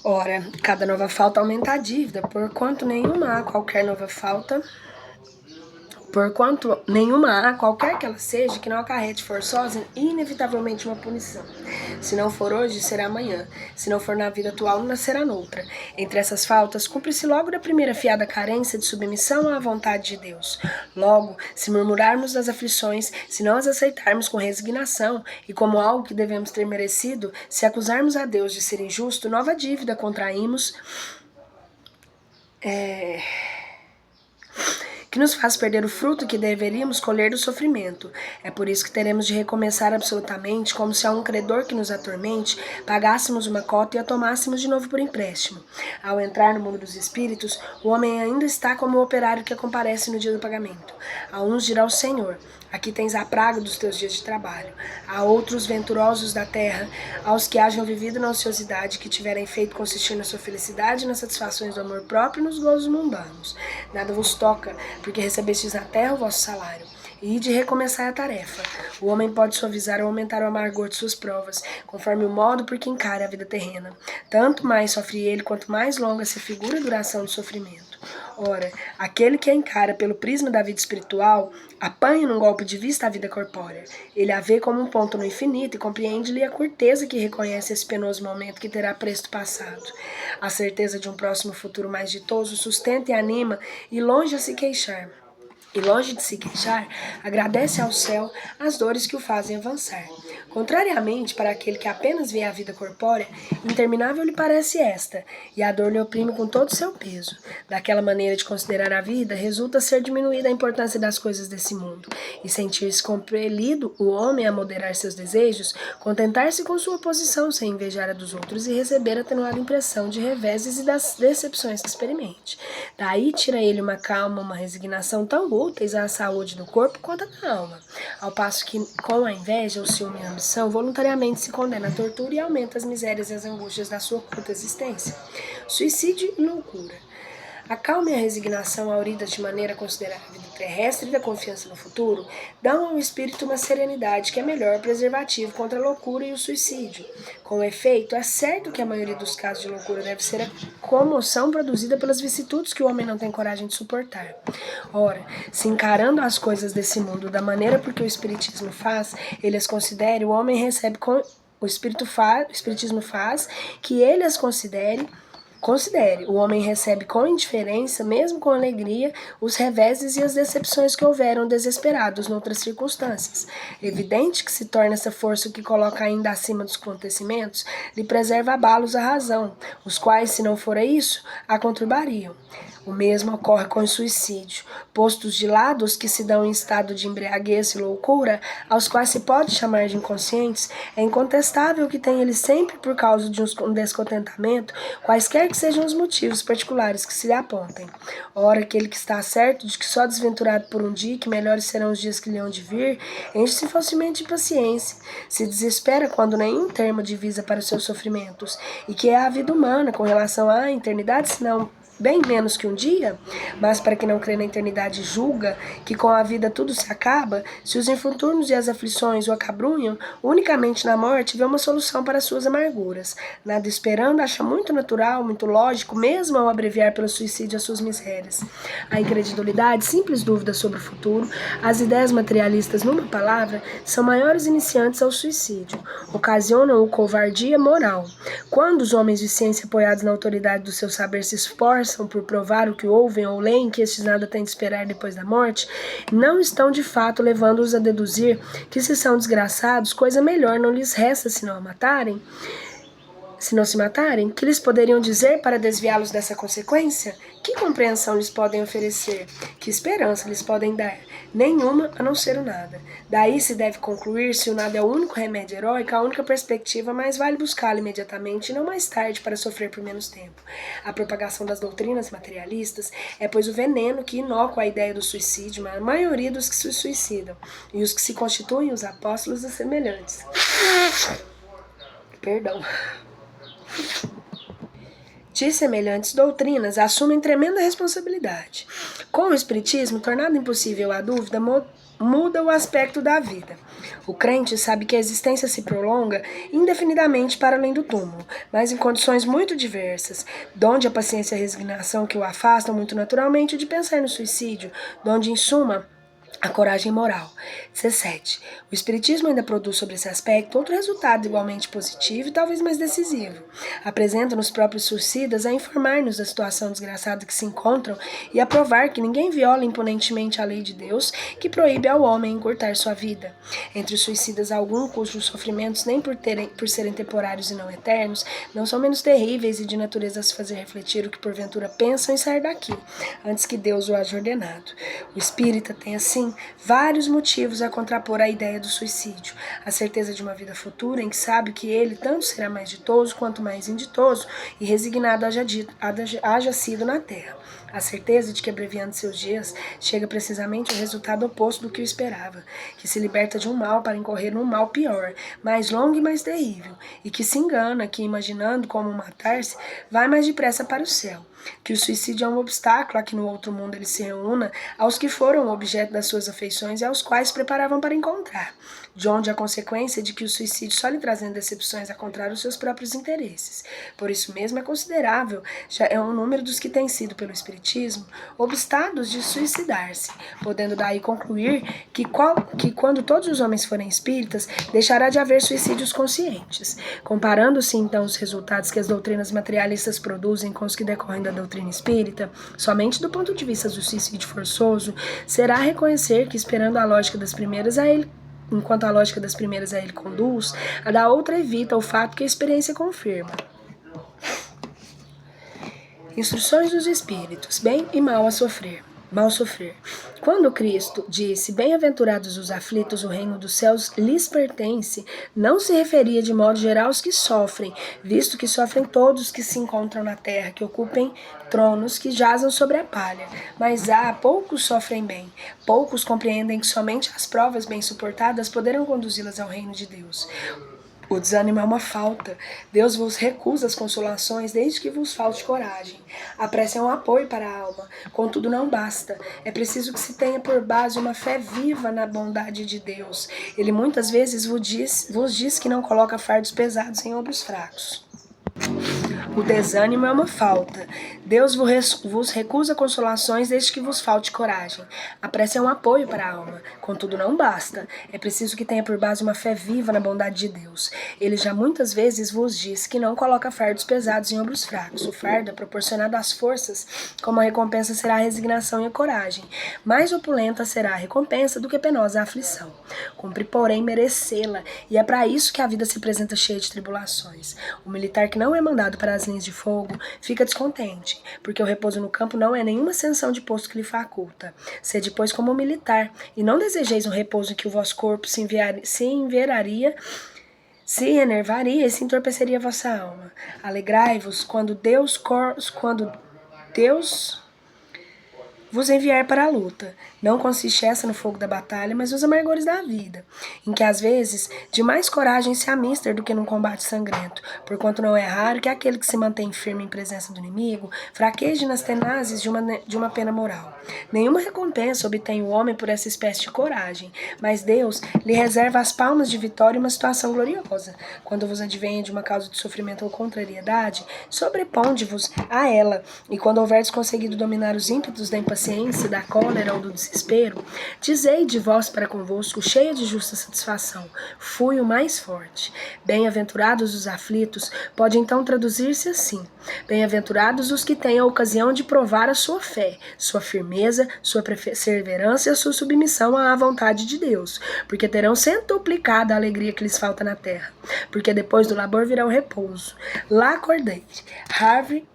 Ora, cada nova falta aumenta a dívida, porquanto nenhuma há qualquer nova falta, porquanto nenhuma há, qualquer que ela seja, que não acarrete forçosa e inevitavelmente uma punição. Se não for hoje, será amanhã. Se não for na vida atual, nascerá noutra. Entre essas faltas, cumpre-se logo da primeira fiada carência de submissão à vontade de Deus. Logo, se murmurarmos das aflições, se não as aceitarmos com resignação e como algo que devemos ter merecido, se acusarmos a Deus de ser injusto, nova dívida contraímos, que nos faz perder o fruto que deveríamos colher do sofrimento. É por isso que teremos de recomeçar absolutamente, como se a um credor que nos atormente, pagássemos uma cota e a tomássemos de novo por empréstimo. Ao entrar no mundo dos espíritos, o homem ainda está como o operário que comparece no dia do pagamento. A uns dirá o Senhor: aqui tens a praga dos teus dias de trabalho. A outros venturosos da terra, aos que hajam vivido na ociosidade, que tiverem feito consistir na sua felicidade, nas satisfações do amor próprio e nos gozos mundanos. Nada vos toca, porque recebestes na terra o vosso salário. E de recomeçar a tarefa. O homem pode suavizar ou aumentar o amargor de suas provas, conforme o modo por que encara a vida terrena. Tanto mais sofre ele, quanto mais longa se figura a duração do sofrimento. Ora, aquele que a encara pelo prisma da vida espiritual, apanha num golpe de vista a vida corpórea. Ele a vê como um ponto no infinito e compreende-lhe a curteza que reconhece esse penoso momento que terá presto passado. A certeza de um próximo futuro mais ditoso sustenta e anima, e longe de se queixar, agradece ao céu as dores que o fazem avançar. Contrariamente, para aquele que apenas vê a vida corpórea, interminável lhe parece esta, e a dor lhe oprime com todo o seu peso. Daquela maneira de considerar a vida, resulta ser diminuída a importância das coisas desse mundo, e sentir-se compelido o homem a moderar seus desejos, contentar-se com sua posição sem invejar a dos outros e receber a atenuada impressão de reveses e das decepções que experimente. Daí tira ele uma calma, uma resignação tão úteis à saúde do corpo quanto da alma, ao passo que, com a inveja, o ciúme e a ambição, voluntariamente se condena à tortura e aumenta as misérias e as angústias da sua curta existência. Suicídio e loucura. A calma e a resignação, auridas de maneira a considerar a vida terrestre e da confiança no futuro, dão ao espírito uma serenidade que é melhor preservativo contra a loucura e o suicídio. Com efeito, é certo que a maioria dos casos de loucura deve ser a comoção produzida pelas vicissitudes que o homem não tem coragem de suportar. Ora, se encarando as coisas desse mundo da maneira por que o Espiritismo faz, ele as considere, o homem recebe o Espiritismo faz que ele as considere, o homem recebe com indiferença, mesmo com alegria, os reveses e as decepções que houveram desesperados noutras circunstâncias. Evidente que se torna essa força o que coloca ainda acima dos acontecimentos, lhe preserva abalos à razão, os quais, se não fora isso, a conturbariam. O mesmo ocorre com o suicídio. Postos de lado os que se dão em estado de embriaguez e loucura, aos quais se pode chamar de inconscientes, é incontestável que tem ele sempre, por causa de um descontentamento, quaisquer que sejam os motivos particulares que se lhe apontem. Ora, aquele que está certo de que só desventurado por um dia, que melhores serão os dias que lhe hão de vir, enche-se facilmente de paciência, se desespera quando nenhum termo divisa para os seus sofrimentos, e que é a vida humana com relação à eternidade, senão bem menos que um dia, mas para quem não crê na eternidade julga que com a vida tudo se acaba, se os infortúnios e as aflições o acabrunham, unicamente na morte vê uma solução para as suas amarguras. Nada esperando, acha muito natural, muito lógico, mesmo ao abreviar pelo suicídio as suas misérias. A incredulidade, simples dúvidas sobre o futuro, as ideias materialistas, numa palavra, são maiores iniciantes ao suicídio, ocasionam-o covardia moral. Quando os homens de ciência apoiados na autoridade do seu saber se esforçam por provar o que ouvem ou leem que estes nada têm de esperar depois da morte, não estão de fato levando-os a deduzir que se são desgraçados, coisa melhor não lhes resta se não se matarem, que lhes poderiam dizer para desviá-los dessa consequência? Que compreensão lhes podem oferecer? Que esperança lhes podem dar? Nenhuma, a não ser o nada. Daí se deve concluir, se o nada é o único remédio heróico, a única perspectiva, mais vale buscá-lo imediatamente e não mais tarde para sofrer por menos tempo. A propagação das doutrinas materialistas é, pois, o veneno que inocua a ideia do suicídio, mas a maioria dos que se suicidam, e os que se constituem os apóstolos e semelhantes. De semelhantes doutrinas assumem tremenda responsabilidade. Com o Espiritismo, tornado impossível a dúvida, muda o aspecto da vida. O crente sabe que a existência se prolonga indefinidamente para além do túmulo, mas em condições muito diversas, donde a paciência e a resignação que o afastam muito naturalmente de pensar no suicídio, donde, em suma, a coragem moral. 17. O Espiritismo ainda produz sobre esse aspecto outro resultado igualmente positivo e talvez mais decisivo. Apresenta nos próprios suicidas a informar-nos da situação desgraçada que se encontram e a provar que ninguém viola imponentemente a lei de Deus que proíbe ao homem encurtar sua vida. Entre os suicidas há alguns cujos sofrimentos, nem por serem temporários e não eternos, não são menos terríveis e de natureza a se fazer refletir o que porventura pensam em sair daqui, antes que Deus o haja ordenado. O espírita tem, assim, vários motivos a contrapor a ideia do suicídio. A certeza de uma vida futura em que sabe que ele tanto será mais ditoso quanto mais inditoso e resignado haja sido na terra. A certeza de que, abreviando seus dias, chega precisamente ao resultado oposto do que o esperava, que se liberta de um mal para incorrer num mal pior, mais longo e mais terrível, e que se engana, que, imaginando como matar-se, vai mais depressa para o céu. Que o suicídio é um obstáculo a que no outro mundo ele se reúna aos que foram objeto das suas afeições e aos quais se preparavam para encontrar, de onde a consequência de que o suicídio só lhe trazendo decepções a contrário dos seus próprios interesses. Por isso mesmo é considerável, já é um número dos que têm sido pelo Espiritismo obstados de suicidar-se, podendo daí concluir que quando todos os homens forem espíritas, deixará de haver suicídios conscientes. Comparando-se então os resultados que as doutrinas materialistas produzem com os que decorrem da doutrina espírita, somente do ponto de vista do suicídio forçoso, será reconhecer que, esperando a lógica das primeiras a ele, enquanto a lógica das primeiras a ele conduz, a da outra evita o fato que a experiência confirma. Instruções dos Espíritos, bem e mal a sofrer. Mal sofrer. Quando Cristo disse, bem-aventurados os aflitos, o reino dos céus lhes pertence, não se referia de modo geral aos que sofrem, visto que sofrem todos que se encontram na terra, que ocupem tronos, que jazam sobre a palha. Mas poucos sofrem bem, poucos compreendem que somente as provas bem suportadas poderão conduzi-las ao reino de Deus. O desânimo é uma falta. Deus vos recusa as consolações desde que vos falte coragem. A prece é um apoio para a alma, contudo não basta. É preciso que se tenha por base uma fé viva na bondade de Deus. Ele muitas vezes vos diz que não coloca fardos pesados em ombros fracos. O desânimo é uma falta. Deus vos recusa consolações desde que vos falte coragem. A prece é um apoio para a alma, contudo não basta. É preciso que tenha por base uma fé viva na bondade de Deus. Ele já muitas vezes vos diz que não coloca fardos pesados em ombros fracos. O fardo é proporcionado às forças, como a recompensa será a resignação e a coragem. Mais opulenta será a recompensa do que penosa a aflição. Cumpre, porém, merecê-la, e é para isso que a vida se apresenta cheia de tribulações. O militar que não é mandado para as linhas de fogo fica descontente, porque o repouso no campo não é nenhuma ascensão de posto que lhe faculta. Sede, pois, como militar, e não desejeis um repouso em que o vosso corpo se enervaria e se entorpeceria a vossa alma. Alegrai-vos quando Deus vos enviar para a luta. Não consiste essa no fogo da batalha, mas nos amargores da vida, em que às vezes de mais coragem se há mister do que num combate sangrento, porquanto não é raro que aquele que se mantém firme em presença do inimigo fraqueje nas tenazes de uma pena moral. Nenhuma recompensa obtém o homem por essa espécie de coragem, mas Deus lhe reserva as palmas de vitória e uma situação gloriosa. Quando vos advenha de uma causa de sofrimento ou contrariedade, sobreponde-vos a ela, e quando houverdes conseguido dominar os ímpetos da impaciência, da cólera ou do desespero, dizei de vós para convosco, cheia de justa satisfação, fui o mais forte. Bem-aventurados os aflitos, pode então traduzir-se assim: bem-aventurados os que têm a ocasião de provar a sua fé, sua firmeza, sua perseverança e a sua submissão à vontade de Deus, porque terão centuplicada a alegria que lhes falta na terra, porque depois do labor virá o repouso. Lá acordei. Harvey,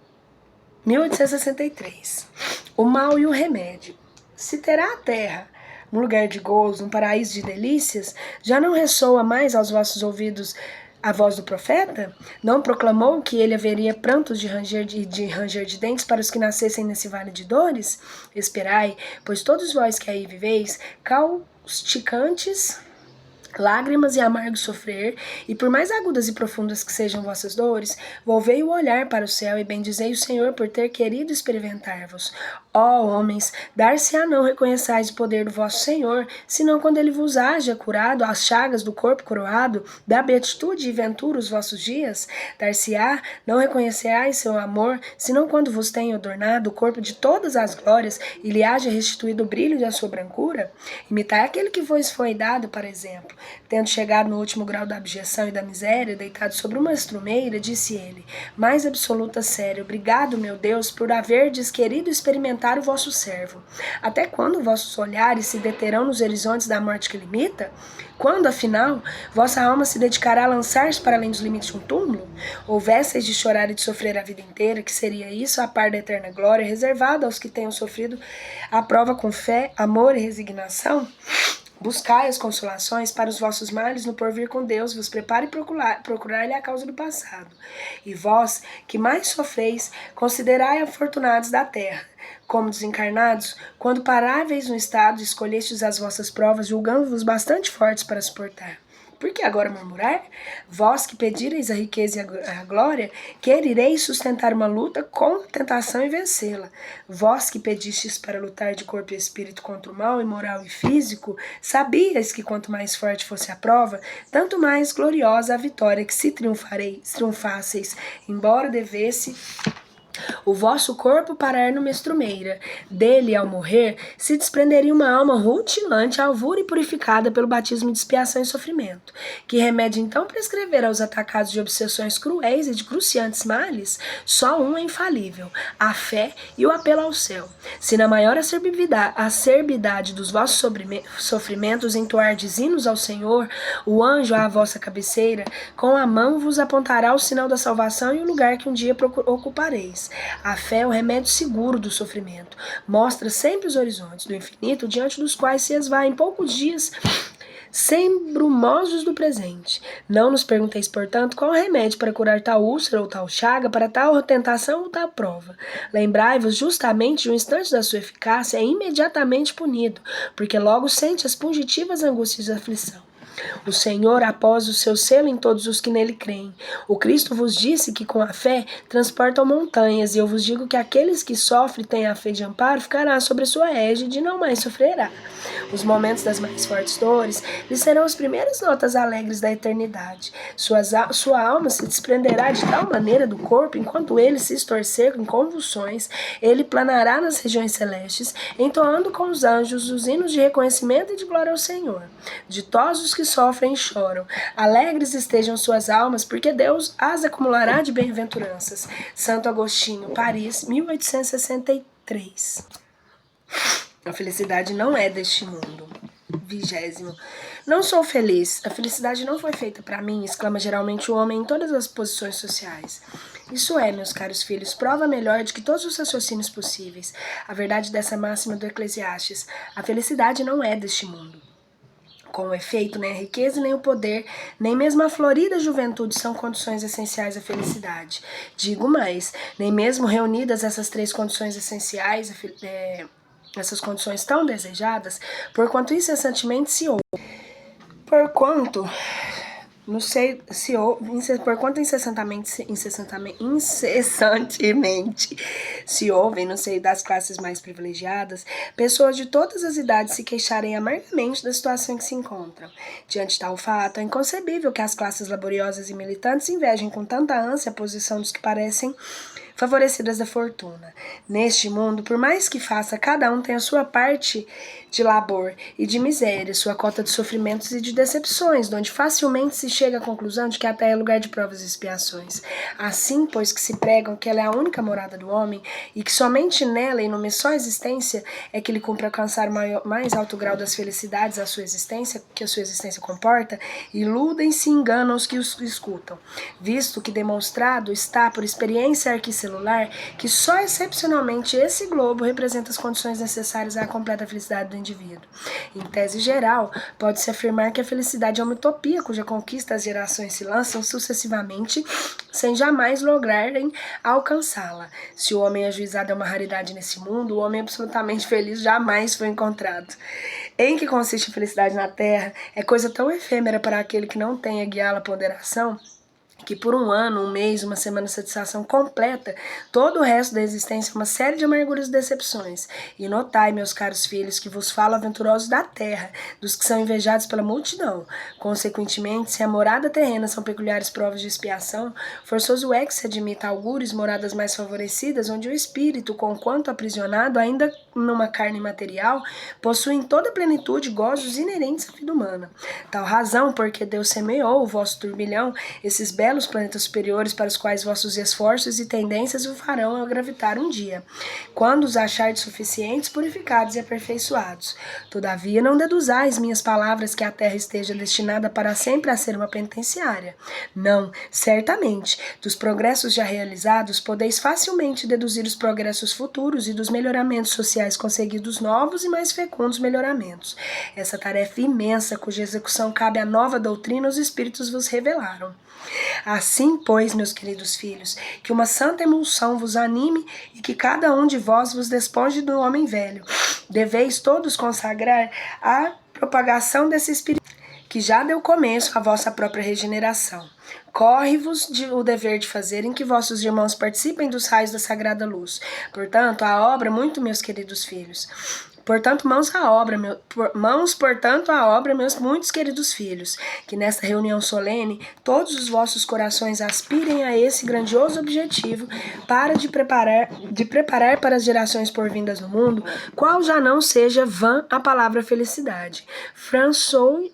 1863. O mal e o remédio. Se terá a terra um lugar de gozo, um paraíso de delícias, já não ressoa mais aos vossos ouvidos a voz do profeta? Não proclamou que ele haveria prantos de ranger de dentes para os que nascessem nesse vale de dores? Esperai, pois todos vós que aí viveis, causticantes lágrimas e amargo sofrer, e por mais agudas e profundas que sejam vossas dores, volvei o olhar para o céu e bendizei o Senhor por ter querido experimentar-vos. Ó homens, dar-se-á não reconheçais o poder do vosso Senhor, senão quando ele vos haja curado as chagas do corpo coroado, da beatitude e ventura os vossos dias? Dar-se-á não reconhecerás seu amor, senão quando vos tenha adornado o corpo de todas as glórias e lhe haja restituído o brilho da sua brancura? Imitai aquele que vos foi dado, para exemplo. Tendo chegado no último grau da abjeção e da miséria, deitado sobre uma estrumeira, disse ele: mais absoluta sério, obrigado, meu Deus, por haverdes querido experimentar o vosso servo. Até quando vossos olhares se deterão nos horizontes da morte que limita? Quando, afinal, vossa alma se dedicará a lançar-se para além dos limites de um túmulo? Houvesseis de chorar e de sofrer a vida inteira, que seria isso a par da eterna glória, reservada aos que tenham sofrido a prova com fé, amor e resignação? Buscai as consolações para os vossos males no porvir com Deus, vos prepare procurar-lhe a causa do passado. E vós, que mais sofreis, considerai afortunados da terra, como desencarnados, quando paráveis no estado, escolhestes as vossas provas, julgando-vos bastante fortes para suportar. Por que agora murmurar? Vós que pedireis a riqueza e a glória, querereis sustentar uma luta com a tentação e vencê-la. Vós que pedistes para lutar de corpo e espírito contra o mal, e moral e físico, sabias que quanto mais forte fosse a prova, tanto mais gloriosa a vitória que se triunfasseis, embora devesse o vosso corpo parar numa estrumeira. Dele, ao morrer, se desprenderia uma alma rutilante, alvura e purificada pelo batismo de expiação e sofrimento. Que remédio então prescrever aos atacados de obsessões cruéis e de cruciantes males? Só um é infalível: a fé e o apelo ao céu. Se na maior acerbidade dos vossos sofrimentos entoardes hinos ao Senhor, o anjo à vossa cabeceira, com a mão vos apontará o sinal da salvação e o lugar que um dia ocupareis. A fé é o remédio seguro do sofrimento. Mostra sempre os horizontes do infinito, diante dos quais se esvai em poucos dias sem brumosos do presente. Não nos pergunteis, portanto, qual o remédio para curar tal úlcera ou tal chaga, para tal tentação ou tal prova. Lembrai-vos justamente de um instante da sua eficácia, é imediatamente punido, porque logo sente as pungitivas angústias da aflição. O Senhor após o seu selo em todos os que nele creem. O Cristo vos disse que com a fé transportam montanhas, e eu vos digo que aqueles que sofrem têm a fé de amparo ficará sobre sua égide e não mais sofrerá. Os momentos das mais fortes dores lhe serão as primeiras notas alegres da eternidade. Sua alma se desprenderá de tal maneira do corpo, enquanto ele se estorcer em convulsões, ele planará nas regiões celestes, entoando com os anjos os hinos de reconhecimento e de glória ao Senhor. Ditosos que sofrem e choram, alegres estejam suas almas, porque Deus as acumulará de bem-aventuranças. Santo Agostinho, Paris, 1863. A felicidade não é deste mundo. 20º. Não sou feliz. A felicidade não foi feita para mim, exclama geralmente o homem em todas as posições sociais. Isso é, meus caros filhos, prova melhor de que todos os raciocínios possíveis. A verdade dessa máxima do Eclesiastes: a felicidade não é deste mundo. Com efeito, nem a riqueza, nem o poder, nem mesmo a florida juventude são condições essenciais à felicidade. Digo mais, nem mesmo reunidas essas três condições essenciais, essas condições tão desejadas, porquanto incessantemente se ouve. Porquanto incessantemente se ouvem no seio das classes mais privilegiadas, pessoas de todas as idades se queixarem amargamente da situação em que se encontram. Diante de tal fato, é inconcebível que as classes laboriosas e militantes invejem com tanta ânsia a posição dos que parecem favorecidas da fortuna. Neste mundo, por mais que faça, cada um tem a sua parte de labor e de miséria, sua cota de sofrimentos e de decepções, onde facilmente se chega à conclusão de que a terra é lugar de provas e expiações. Assim, pois que se pregam que ela é a única morada do homem e que somente nela e numa só existência é que ele cumpre alcançar o mais alto grau das felicidades que a sua existência comporta, iludem-se e enganam os que os escutam, visto que demonstrado está por experiência arquicelular que só excepcionalmente esse globo representa as condições necessárias à completa felicidade do indivíduo. Em tese geral, pode-se afirmar que a felicidade é uma utopia cuja conquista as gerações se lançam sucessivamente sem jamais lograrem alcançá-la. Se o homem ajuizado é uma raridade nesse mundo, o homem absolutamente feliz jamais foi encontrado. Em que consiste a felicidade na Terra é coisa tão efêmera para aquele que não tenha guiá-la a ponderação, que por um ano, um mês, uma semana de satisfação completa, todo o resto da existência é uma série de amarguras e decepções. E notai, meus caros filhos, que vos falo aventurosos da terra, dos que são invejados pela multidão. Consequentemente, se a morada terrena são peculiares provas de expiação, forçoso é que se admita augures moradas mais favorecidas, onde o espírito, conquanto aprisionado, ainda numa carne material, possui em toda a plenitude gozos inerentes à vida humana. Tal razão, porque Deus semeou o vosso turbilhão, esses belos planetas superiores para os quais vossos esforços e tendências o farão a gravitar um dia, quando os achardes suficientes, purificados e aperfeiçoados. Todavia, não deduzais minhas palavras que a terra esteja destinada para sempre a ser uma penitenciária. Não, certamente, dos progressos já realizados, podeis facilmente deduzir os progressos futuros e dos melhoramentos sociais conseguidos novos e mais fecundos melhoramentos. Essa tarefa imensa, cuja execução cabe à nova doutrina, os Espíritos vos revelaram. Assim, pois, meus queridos filhos, que uma santa emulsão vos anime e que cada um de vós vos despoje do homem velho. Deveis todos consagrar a propagação desse Espírito, que já deu começo à vossa própria regeneração. Corre-vos o dever de fazer em que vossos irmãos participem dos raios da sagrada luz. Portanto, a obra, muito meus queridos filhos, mãos à obra, meus muitos queridos filhos, que nesta reunião solene todos os vossos corações aspirem a esse grandioso objetivo de preparar para as gerações porvindas no mundo, qual já não seja vã a palavra felicidade. François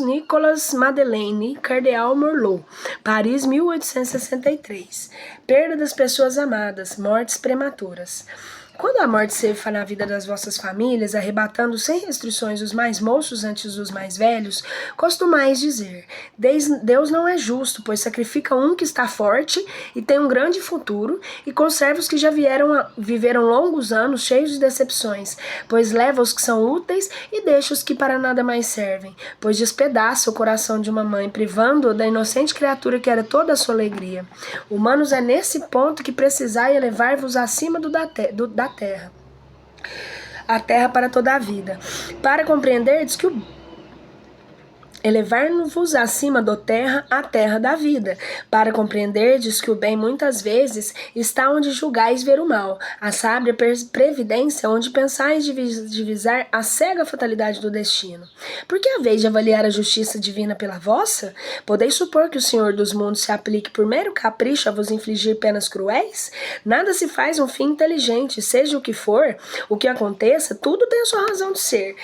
Nicolas Madeleine, Cardeal Morlot, Paris, 1863. Perda das pessoas amadas, mortes prematuras. Quando a morte ceifa na vida das vossas famílias, arrebatando sem restrições os mais moços antes dos mais velhos, costumais dizer: Deus não é justo, pois sacrifica um que está forte e tem um grande futuro, e conserva os que já viveram longos anos cheios de decepções, pois leva os que são úteis e deixa os que para nada mais servem, pois despedaça o coração de uma mãe, privando-o da inocente criatura que era toda a sua alegria. Humanos, é nesse ponto que precisai elevar-vos acima da terra, a terra para toda a vida, para compreenderdes que elevar-vos acima do terra, a terra da vida, para compreenderdes que o bem muitas vezes está onde julgais ver o mal, a sábia previdência onde pensais divisar a cega fatalidade do destino. Porque a vez de avaliar a justiça divina pela vossa, podeis supor que o Senhor dos mundos se aplique por mero capricho a vos infligir penas cruéis? Nada se faz um fim inteligente, seja o que for, o que aconteça, tudo tem a sua razão de ser.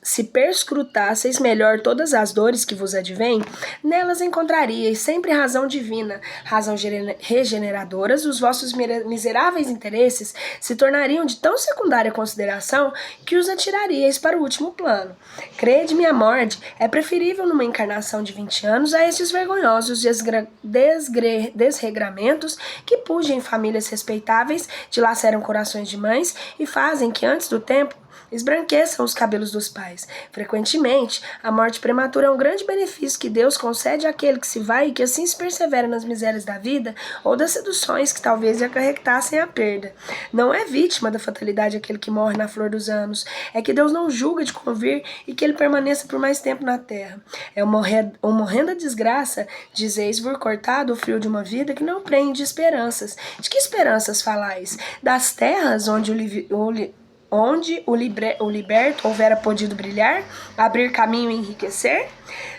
Se perscrutasseis melhor todas as dores que vos advêm, nelas encontraríeis sempre razão divina, razão regeneradoras, os vossos miseráveis interesses se tornariam de tão secundária consideração que os atiraríeis para o último plano. Crede-me, a morte é preferível numa encarnação de 20 anos a estes vergonhosos desregramentos que pugem em famílias respeitáveis, dilaceram corações de mães e fazem que antes do tempo esbranqueçam os cabelos dos pais. Frequentemente, a morte prematura é um grande benefício que Deus concede àquele que se vai e que assim se persevera nas misérias da vida ou das seduções que talvez lhe acarretassem a perda. Não é vítima da fatalidade aquele que morre na flor dos anos. É que Deus não julga de convir e que ele permaneça por mais tempo na terra. É uma horrenda desgraça, dizeis-vos cortado o frio de uma vida que não prende esperanças. De que esperanças falais? Das terras onde o liberto houvera podido brilhar, abrir caminho e enriquecer?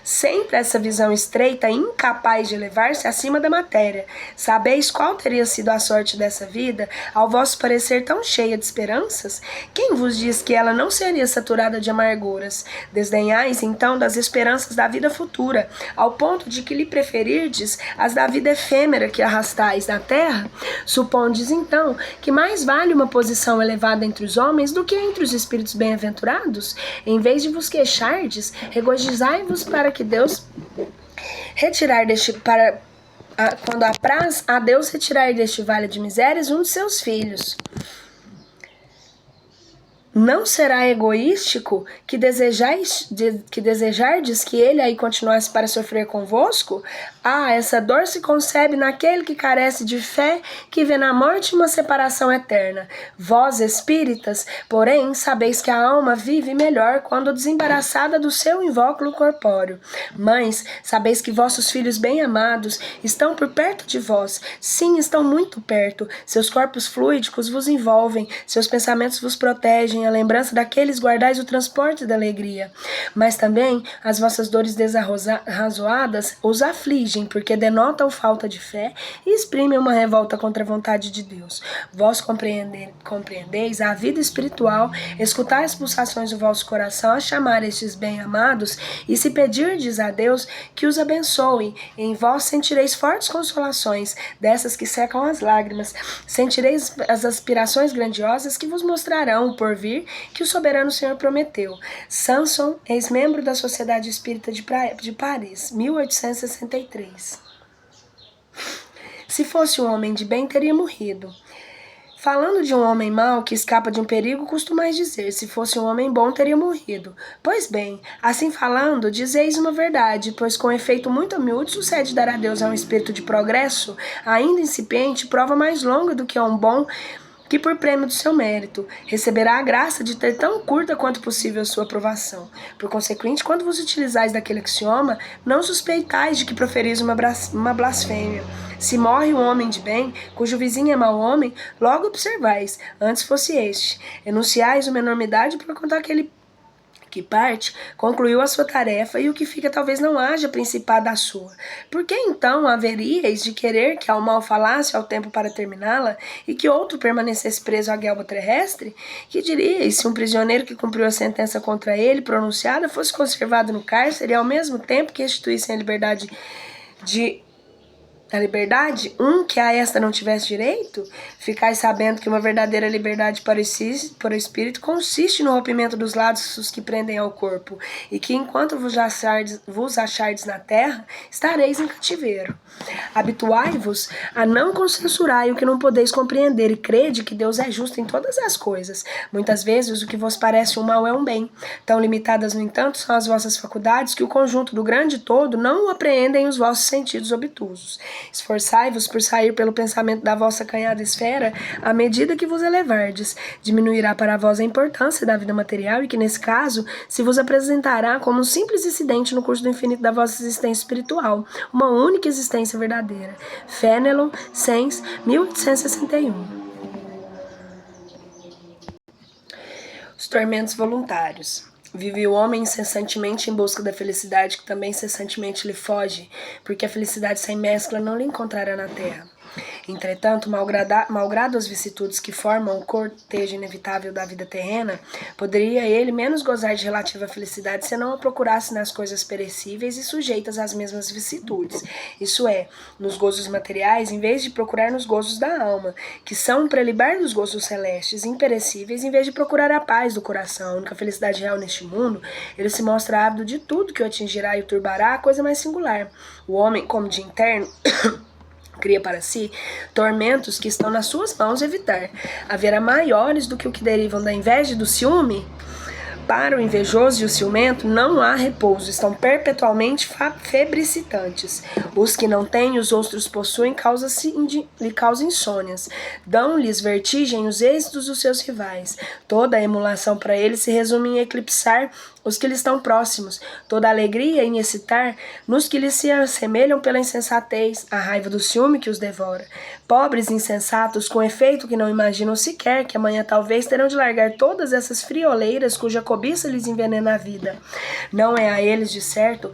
Sempre essa visão estreita, incapaz de elevar-se acima da matéria. Sabeis qual teria sido a sorte dessa vida, ao vosso parecer tão cheia de esperanças? Quem vos diz que ela não seria saturada de amarguras? Desdenhais, então, das esperanças da vida futura, ao ponto de que lhe preferirdes as da vida efêmera que arrastais na terra? Supondes, então, que mais vale uma posição elevada entre os homens do que entre os espíritos bem-aventurados? Em vez de vos queixardes, regozijai-vos para que Deus quando apraz a Deus retirar deste vale de misérias um de seus filhos. Não será egoístico que desejardes que ele aí continuasse para sofrer convosco? Essa dor se concebe naquele que carece de fé, que vê na morte uma separação eterna. Vós, espíritas, porém, sabeis que a alma vive melhor quando desembaraçada do seu invólucro corpóreo. Mães, sabeis que vossos filhos bem-amados estão por perto de vós. Sim, estão muito perto. Seus corpos fluídicos vos envolvem, seus pensamentos vos protegem, a lembrança daqueles guardais o transporte da alegria. Mas também as vossas dores desarrazoadas os afligem, porque denotam falta de fé e exprimem uma revolta contra a vontade de Deus. Vós compreendeis a vida espiritual, escutai as pulsações do vosso coração a chamar estes bem-amados, e se pedirdes a Deus que os abençoe, em vós sentireis fortes consolações, dessas que secam as lágrimas, sentireis as aspirações grandiosas que vos mostrarão o porvir que o soberano Senhor prometeu. Samson, ex-membro da Sociedade Espírita de Paris, 1863. Se fosse um homem de bem, teria morrido. Falando de um homem mau que escapa de um perigo, costumais dizer, se fosse um homem bom, teria morrido. Pois bem, assim falando, dizeis uma verdade, pois com efeito muito humilde sucede dar a Deus a um espírito de progresso, ainda incipiente, prova mais longa do que a um bom, que por prêmio do seu mérito receberá a graça de ter tão curta quanto possível a sua aprovação. Por consequente, quando vos utilizais daquele axioma, não suspeitais de que proferis uma blasfêmia. Se morre um homem de bem, cujo vizinho é mau homem, logo observais, antes fosse este. Enunciais uma enormidade por contar aquele que parte, concluiu a sua tarefa, e o que fica talvez não haja principado da sua. Por que então haveríeis de querer que ao mal falasse ao tempo para terminá-la, e que outro permanecesse preso à guelba terrestre? Que diríeis se um prisioneiro que cumpriu a sentença contra ele, pronunciada, fosse conservado no cárcere, e ao mesmo tempo que restituíssem a liberdade, que a esta não tivesse direito? Ficais sabendo que uma verdadeira liberdade para o espírito consiste no rompimento dos laços que prendem ao corpo, e que enquanto vos achardes na terra, estareis em cativeiro. Habituai-vos a não consensurai o que não podeis compreender, e crede que Deus é justo em todas as coisas. Muitas vezes o que vos parece um mal é um bem. Tão limitadas, no entanto, são as vossas faculdades, que o conjunto do grande todo não o apreendem os vossos sentidos obtusos. Esforçai-vos por sair pelo pensamento da vossa acanhada esfera, à medida que vos elevardes. Diminuirá para vós a importância da vida material, e que, nesse caso, se vos apresentará como um simples incidente no curso do infinito da vossa existência espiritual, uma única existência verdadeira. Fénelon, Sens, 1861. Os tormentos voluntários. Vive o homem incessantemente em busca da felicidade, que também incessantemente lhe foge, porque a felicidade sem mescla não lhe encontrará na terra. Entretanto, malgrado as vicissitudes que formam o cortejo inevitável da vida terrena, poderia ele menos gozar de relativa felicidade se não a procurasse nas coisas perecíveis e sujeitas às mesmas vicissitudes, isso é, nos gozos materiais, em vez de procurar nos gozos da alma, que são um prelibar dos gozos celestes, imperecíveis, em vez de procurar a paz do coração, a única felicidade real neste mundo. Ele se mostra ávido de tudo que o atingirá e o turbará, a coisa mais singular. O homem, como de interno, cria para si tormentos que estão nas suas mãos evitar. Haverá maiores do que o que derivam da inveja e do ciúme? Para o invejoso e o ciumento não há repouso, estão perpetualmente febricitantes. Os que não têm, os outros possuem, lhe causam insônias. Dão-lhes vertigem os êxitos dos seus rivais. Toda a emulação para eles se resume em eclipsar os que lhe estão próximos, toda a alegria em excitar nos que lhe se assemelham pela insensatez, a raiva do ciúme que os devora. Pobres insensatos, com efeito que não imaginam sequer que amanhã talvez terão de largar todas essas frioleiras cuja cobiça lhes envenena a vida. Não é a eles, de certo,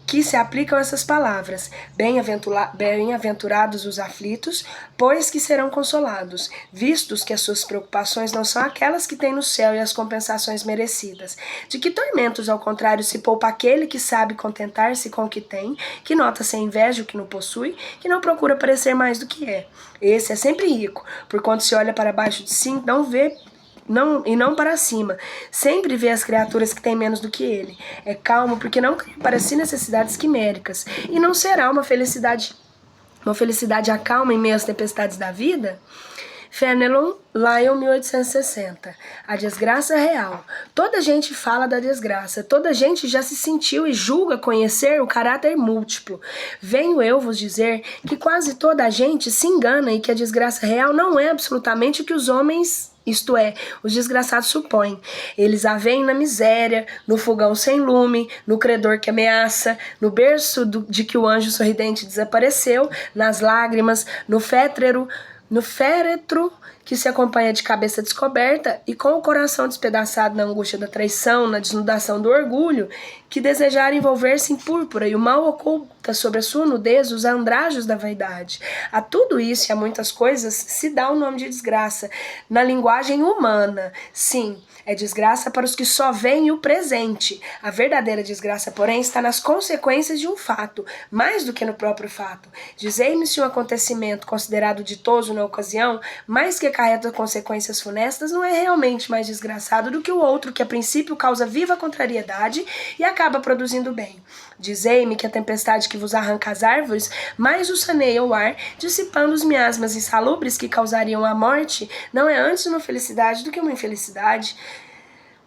que se aplicam essas palavras: bem-aventurados os aflitos, pois que serão consolados, vistos que as suas preocupações não são aquelas que tem no céu e as compensações merecidas. De que tormentos, ao contrário, se poupa aquele que sabe contentar-se com o que tem, que nota sem inveja o que não possui, que não procura parecer mais do que é. Esse é sempre rico, porquanto se olha para baixo de si, não para cima. Sempre vê as criaturas que têm menos do que ele. É calmo porque não cria para si necessidades quiméricas. E não será uma felicidade a calma em meio às tempestades da vida? Fenelon, Lyon, 1860. A desgraça real. Toda gente fala da desgraça, toda gente já se sentiu e julga conhecer o caráter múltiplo. Venho eu vos dizer que quase toda a gente se engana e que a desgraça real não é absolutamente o que os homens, isto é, os desgraçados supõem. Eles a veem na miséria, no fogão sem lume, no credor que ameaça, no berço de que o anjo sorridente desapareceu, nas lágrimas, no féretro que se acompanha de cabeça descoberta e com o coração despedaçado na angústia da traição, na desnudação do orgulho, que desejar envolver-se em púrpura e o mal oculta sobre a sua nudez os andrajos da vaidade. A tudo isso e a muitas coisas se dá o nome de desgraça, na linguagem humana. Sim, é desgraça para os que só veem o presente. A verdadeira desgraça, porém, está nas consequências de um fato, mais do que no próprio fato. Dizei-me se um acontecimento considerado ditoso na ocasião, mais que acarreta consequências funestas, não é realmente mais desgraçado do que o outro que a princípio causa viva contrariedade e acaba produzindo bem. Dizei-me que a tempestade que vos arranca as árvores mais o saneia o ar, dissipando os miasmas insalubres que causariam a morte, não é antes uma felicidade do que uma infelicidade.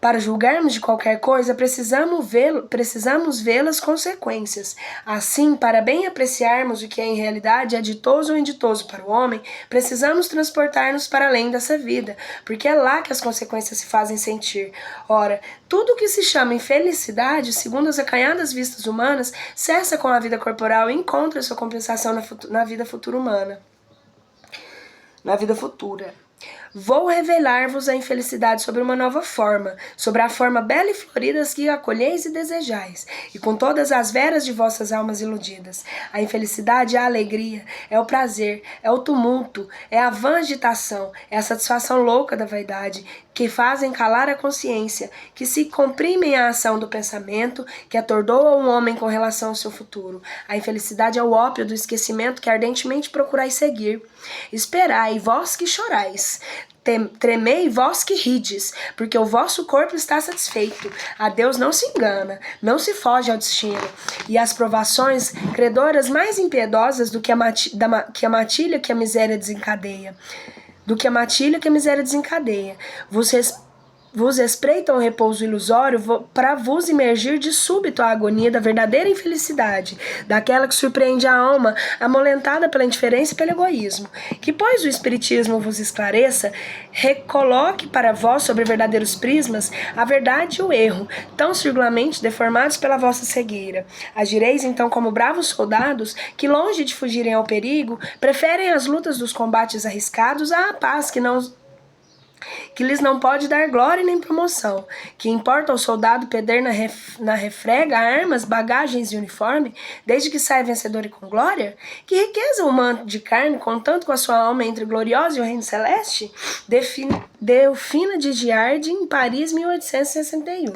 Para julgarmos de qualquer coisa, precisamos ver as consequências. Assim, para bem apreciarmos o que em realidade é ditoso ou inditoso para o homem, precisamos transportar-nos para além dessa vida, porque é lá que as consequências se fazem sentir. Ora, tudo o que se chama infelicidade, segundo as acanhadas vistas humanas, cessa com a vida corporal e encontra sua compensação na vida futura humana. Na vida futura. Vou revelar-vos a infelicidade sobre uma nova forma, sobre a forma bela e florida que acolheis e desejais, e com todas as veras de vossas almas iludidas. A infelicidade é a alegria, é o prazer, é o tumulto, é a vã agitação, é a satisfação louca da vaidade, que fazem calar a consciência, que se comprimem à ação do pensamento, que atordoa um homem com relação ao seu futuro. A infelicidade é o ópio do esquecimento que ardentemente procurais seguir. Esperai, vós que chorais. Tremei vós que rides, porque o vosso corpo está satisfeito. A Deus não se engana, não se foge ao destino. E as provações credoras mais impiedosas do que a matilha que a miséria desencadeia. Vos espreitam o repouso ilusório para vos imergir de súbito à agonia da verdadeira infelicidade, daquela que surpreende a alma, amolentada pela indiferença e pelo egoísmo. Que, pois, o Espiritismo vos esclareça, recoloque para vós sobre verdadeiros prismas a verdade e o erro, tão circularmente deformados pela vossa cegueira. Agireis, então, como bravos soldados, que, longe de fugirem ao perigo, preferem as lutas dos combates arriscados à paz que lhes não pode dar glória nem promoção, que importa ao soldado perder na refrega armas, bagagens e uniforme, desde que saia vencedor e com glória? Que riqueza o manto de carne, contanto com a sua alma entre gloriosa e o reino celeste? Delfina de Giardi, em Paris, 1861.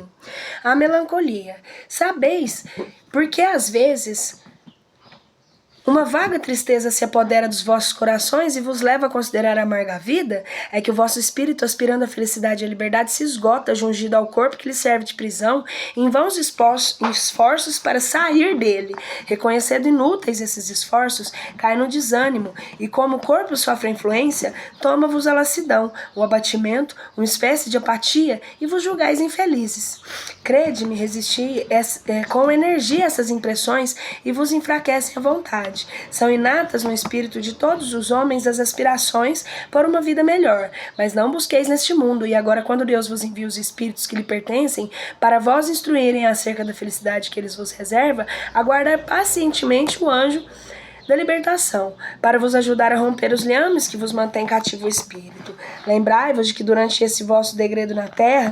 A melancolia. Sabeis, porque às vezes uma vaga tristeza se apodera dos vossos corações e vos leva a considerar amarga a vida? É que o vosso espírito, aspirando a felicidade e a liberdade, se esgota, jungido ao corpo que lhe serve de prisão, em vãos esforços para sair dele. Reconhecendo inúteis esses esforços, cai no desânimo, e como o corpo sofre a influência, toma-vos a lassidão, o abatimento, uma espécie de apatia, e vos julgais infelizes. Crede-me, resistir com energia essas impressões e vos enfraquecem a vontade. São inatas no espírito de todos os homens as aspirações por uma vida melhor, mas não busqueis neste mundo, e agora quando Deus vos envia os espíritos que lhe pertencem, para vós instruírem acerca da felicidade que eles vos reserva, aguardai pacientemente o anjo da libertação, para vos ajudar a romper os liames que vos mantêm cativo o espírito. Lembrai-vos de que durante esse vosso degredo na terra,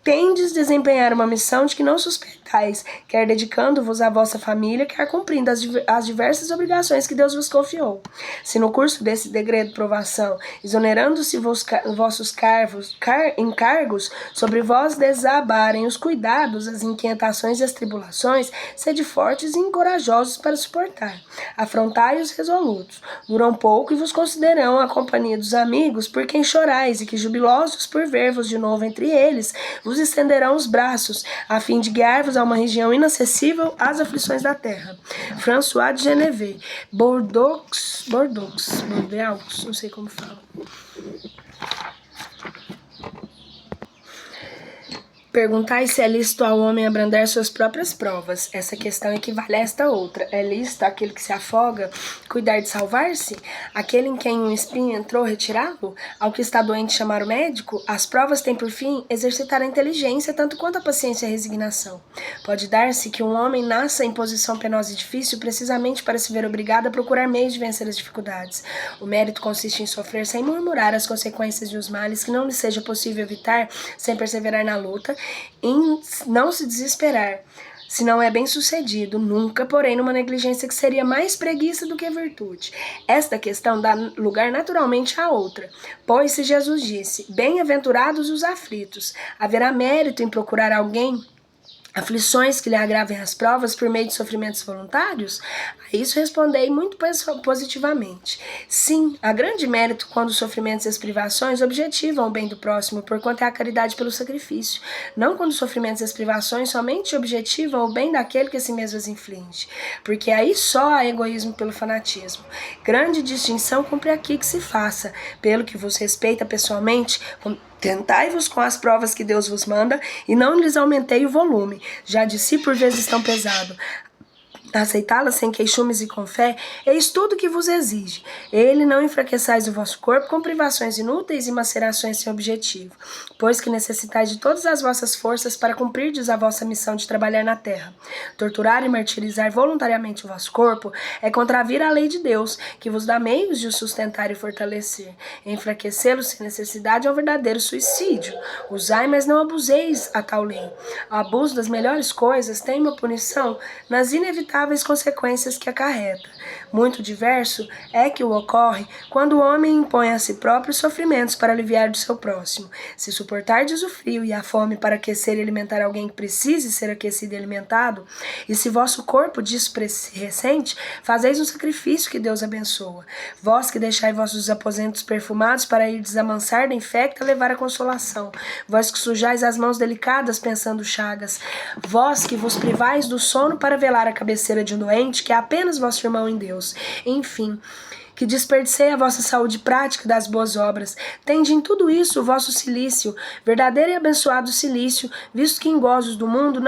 tendes desempenhar uma missão de que não suspeitais, quer dedicando-vos à vossa família, quer cumprindo as diversas obrigações que Deus vos confiou. Se no curso desse degredo de provação, exonerando-se vossos encargos, sobre vós desabarem os cuidados, as inquietações e as tribulações, sede fortes e encorajosos para suportar. Afrontai-os resolutos. Duram pouco e vos considerarão a companhia dos amigos por quem chorais, e que, jubilosos por ver-vos de novo entre eles, vos estenderão os braços, a fim de guiar-vos a uma região inacessível às aflições da terra. François de Geneve, Bordeaux, não sei como fala. Perguntai se é lícito ao homem abrandar suas próprias provas. Essa questão equivale a esta outra. É lícito aquele que se afoga cuidar de salvar-se? Aquele em quem um espinho entrou retirá-lo? Ao que está doente chamar o médico? As provas têm por fim exercitar a inteligência tanto quanto a paciência e a resignação. Pode dar-se que um homem nasça em posição penosa e difícil precisamente para se ver obrigado a procurar meios de vencer as dificuldades. O mérito consiste em sofrer sem murmurar as consequências de os males que não lhe seja possível evitar sem perseverar na luta, em não se desesperar, se não é bem sucedido, nunca, porém, numa negligência que seria mais preguiça do que virtude. Esta questão dá lugar naturalmente à outra, pois se Jesus disse, bem-aventurados os aflitos, haverá mérito em procurar alguém aflições que lhe agravem as provas por meio de sofrimentos voluntários? A isso respondei muito positivamente. Sim, há grande mérito quando os sofrimentos e as privações objetivam o bem do próximo, porquanto é a caridade pelo sacrifício. Não quando os sofrimentos e as privações somente objetivam o bem daquele que a si mesmo as inflige, porque aí só há egoísmo pelo fanatismo. Grande distinção cumpre aqui que se faça, pelo que vos respeita pessoalmente, tentai-vos com as provas que Deus vos manda, e não lhes aumentei o volume, já de si por vezes tão pesado. Aceitá-las sem queixumes e com fé, eis tudo que vos exige. Ele não enfraqueçais o vosso corpo com privações inúteis e macerações sem objetivo, pois que necessitais de todas as vossas forças para cumprirdes a vossa missão de trabalhar na terra. Torturar e martirizar voluntariamente o vosso corpo é contravir a lei de Deus, que vos dá meios de o sustentar e fortalecer. Enfraquecê-lo sem necessidade é um verdadeiro suicídio. Usai, mas não abuseis a tal lei. O abuso das melhores coisas tem uma punição nas inevitáveis consequências que acarreta. Muito diverso é que o ocorre quando o homem impõe a si próprio sofrimentos para aliviar do seu próximo. Se suportardes o frio e a fome para aquecer e alimentar alguém que precise ser aquecido e alimentado, e se vosso corpo disso ressente, fazeis um sacrifício que Deus abençoa. Vós que deixai vossos aposentos perfumados para ir desamansar da infecta levar a consolação. Vós que sujais as mãos delicadas pensando chagas. Vós que vos privais do sono para velar a cabeceira de um doente, que é apenas vosso irmão em Deus. Enfim, que desperdicei a vossa saúde prática das boas obras. Tende em tudo isso o vosso cilício, verdadeiro e abençoado cilício, visto que em gozos do mundo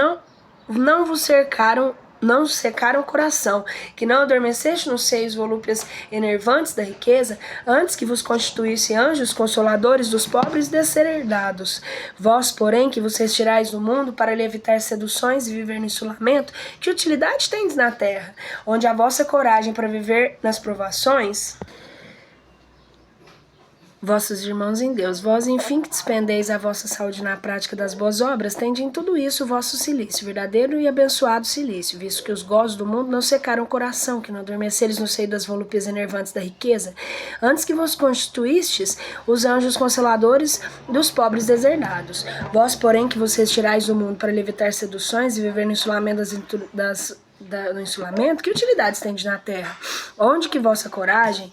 não vos secaram o coração, que não adormeceste nos seios volúpias enervantes da riqueza, antes que vos constituísse anjos consoladores dos pobres desherdados. Vós, porém, que vos retirais do mundo para lhe evitar seduções e viver no isolamento, que utilidade tendes na terra, onde a vossa coragem para viver nas provações? Vossos irmãos em Deus, vós enfim que despendeis a vossa saúde na prática das boas obras, tende em tudo isso o vosso cilício, verdadeiro e abençoado cilício, visto que os gozos do mundo não secaram o coração, que não adormeceres no seio das volúpias enervantes da riqueza, antes que vos constituístes os anjos consoladores dos pobres deserdados. Vós, porém, que vos retirais do mundo para lhe evitar seduções e viver no isolamento no isolamento, que utilidades tendes na terra? Onde que vossa coragem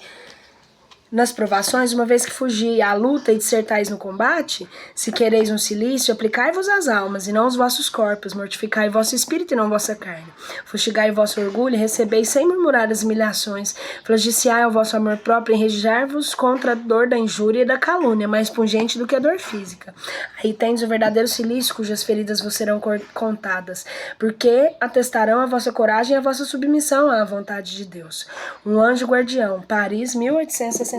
nas provações, uma vez que fugi à luta e dissertais no combate? Se quereis um cilício, aplicai-vos às almas, e não aos vossos corpos, mortificai vosso espírito e não vossa carne. Fustigai o vosso orgulho e recebeis sem murmurar as humilhações. Flagiciai o vosso amor próprio e enrejar-vos contra a dor da injúria e da calúnia, mais pungente do que a dor física. Aí tendes o verdadeiro cilício, cujas feridas vos serão contadas, porque atestarão a vossa coragem e a vossa submissão à vontade de Deus. Um anjo guardião, Paris, 1863.